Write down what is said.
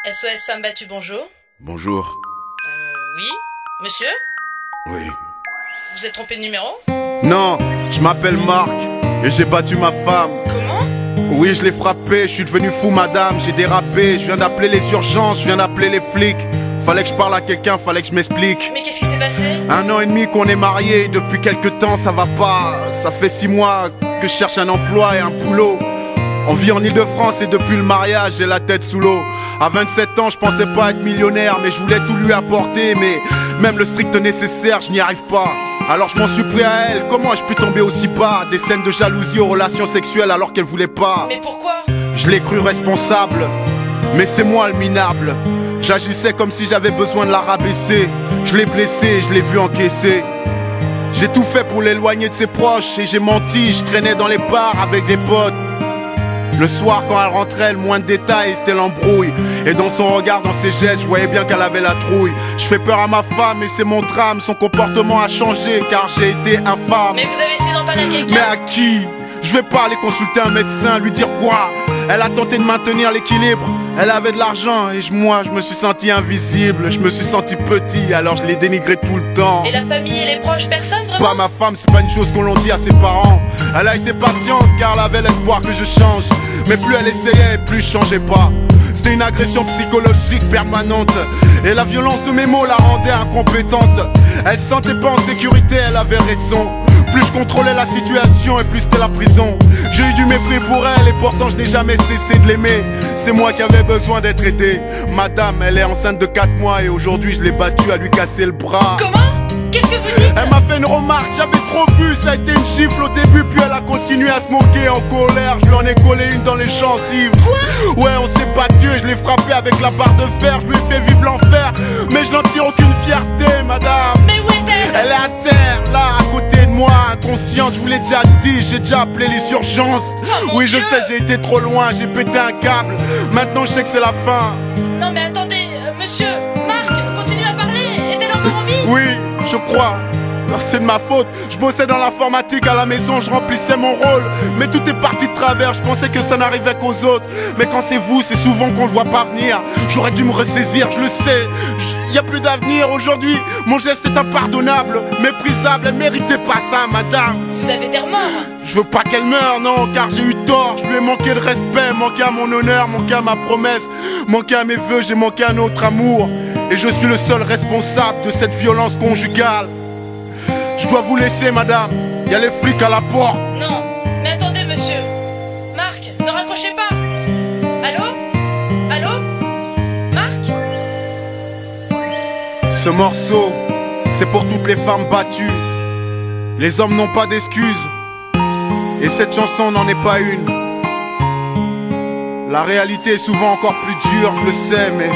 SOS Femme battue, bonjour. Bonjour. Oui. Monsieur? Oui. Vous êtes trompé de numéro? Non, je m'appelle Marc et j'ai battu ma femme. Comment? Oui, je l'ai frappé, je suis devenu fou madame, j'ai dérapé, je viens d'appeler les urgences, je viens d'appeler les flics. Fallait que je parle à quelqu'un, fallait que je m'explique. Mais qu'est-ce qui s'est passé? 1 an et demi qu'on est mariés, depuis quelques temps ça va pas. Ça fait 6 mois que je cherche un emploi et un boulot. On vit en Ile-de-France et depuis le mariage j'ai la tête sous l'eau. À 27 ans je pensais pas être millionnaire, mais je voulais tout lui apporter. Mais même le strict nécessaire je n'y arrive pas. Alors je m'en suis pris à elle, comment ai-je pu tomber aussi bas? Des scènes de jalousie aux relations sexuelles alors qu'elle voulait pas. Mais pourquoi? Je l'ai cru responsable, mais c'est moi le minable. J'agissais comme si j'avais besoin de la rabaisser. Je l'ai blessé, je l'ai vu encaisser. J'ai tout fait pour l'éloigner de ses proches et j'ai menti, je traînais dans les bars avec des potes. Le soir quand elle rentrait, le moins de détails c'était l'embrouille. Et dans son regard, dans ses gestes, je voyais bien qu'elle avait la trouille. Je fais peur à ma femme et c'est mon drame. Son comportement a changé car j'ai été infâme. Mais vous avez essayé d'en parler à quelqu'un? Mais à qui? Je vais pas aller consulter un médecin, lui dire quoi? Elle a tenté de maintenir l'équilibre. Elle avait de l'argent et moi je me suis senti invisible. Je me suis senti petit alors je l'ai dénigré tout le temps. Et la famille et les proches, personne vraiment? Pas ma femme, c'est pas une chose qu'on l'on dit à ses parents. Elle a été patiente car elle avait l'espoir que je change. Mais plus elle essayait, plus je changeais pas. C'était une agression psychologique permanente. Et la violence de mes mots la rendait incompétente. Elle se sentait pas en sécurité, elle avait raison. Plus je contrôlais la situation et plus c'était la prison. J'ai eu du mépris pour elle et pourtant je n'ai jamais cessé de l'aimer. C'est moi qui avais besoin d'être aidé. Madame, elle est enceinte de 4 mois et aujourd'hui je l'ai battue à lui casser le bras. Comment? Qu'est-ce que vous dites? Elle m'a fait une remarque, j'avais trop bu, ça a été une gifle au début, puis elle a continué à se moquer en colère. Je lui en ai collé une dans les gencives. Quoi? Ouais, on s'est battu et je l'ai frappé avec la barre de fer, je lui ai fait vivre l'enfer. Mais je n'en tire aucune fierté, madame. Mais où est-elle? Elle est à terre, là, à côté de moi, inconsciente, je vous l'ai déjà dit, j'ai déjà appelé les urgences. Oh, mon oui, je Dieu. sais, j'ai été trop loin, j'ai pété un câble. Maintenant, je sais que c'est la fin. Non mais attendez, monsieur, Marc, continuez à parler. Est-elle encore en vie? Oui, je crois. Alors c'est de ma faute. Je bossais dans l'informatique à la maison, je remplissais mon rôle. Mais tout est parti de travers, je pensais que ça n'arrivait qu'aux autres. Mais quand c'est vous, c'est souvent qu'on le voit pas venir. J'aurais dû me ressaisir, je le sais. Y a plus d'avenir aujourd'hui. Mon geste est impardonnable, méprisable. Elle méritait pas ça, madame. Vous avez des remords? Je veux pas qu'elle meure, non, car j'ai eu tort. Je lui ai manqué de respect, manqué à mon honneur, manqué à ma promesse, manqué à mes vœux, j'ai manqué à notre amour. Et je suis le seul responsable de cette violence conjugale. Je dois vous laisser, madame. Y a les flics à la porte. Non, mais attendez, monsieur. Marc, ne raccrochez pas. Allô? Allô? Marc? Ce morceau, c'est pour toutes les femmes battues. Les hommes n'ont pas d'excuses. Et cette chanson n'en est pas une. La réalité est souvent encore plus dure, je le sais, mais